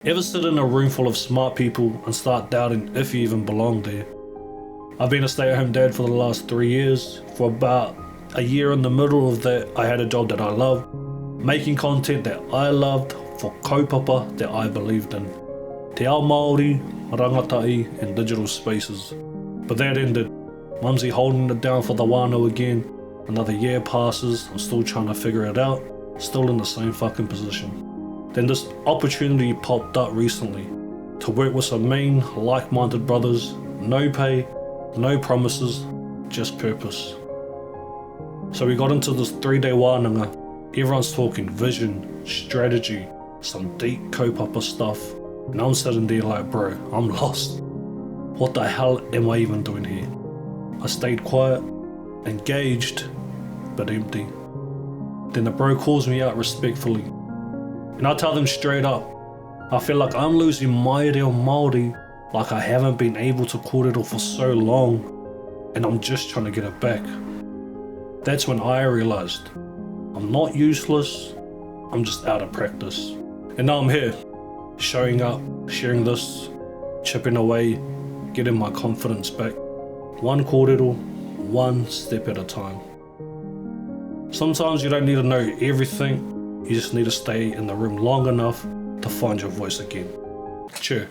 Ever sit in a room full of smart people and start doubting if you even belong there? I've been a stay-at-home dad for the last 3 years. For about a year in the middle of that, I had a job that I loved, making content that I loved for kaupapa that I believed in. Te ao Māori, rangatai and digital spaces. But that ended. Mumsy holding it down for the whānau again. Another year passes, I'm still trying to figure it out, still in the same fucking position. Then this opportunity popped up recently to work with some main like-minded brothers, no pay, no promises, just purpose. So we got into this 3-day wānanga. Everyone's talking vision, strategy, some deep kaupapa stuff, and I'm sitting there like, bro, I'm lost. What the hell am I even doing here? I stayed quiet, engaged, but empty. Then the bro calls me out respectfully, and I tell them straight up, I feel like I'm losing my reo Māori like I haven't been able to kōrero for so long, and I'm just trying to get it back. That's when I realized I'm not useless, I'm just out of practice. And now I'm here, showing up, sharing this, chipping away, getting my confidence back. One kōrero, one step at a time. Sometimes you don't need to know everything, you just need to stay in the room long enough to find your voice again. Cheers.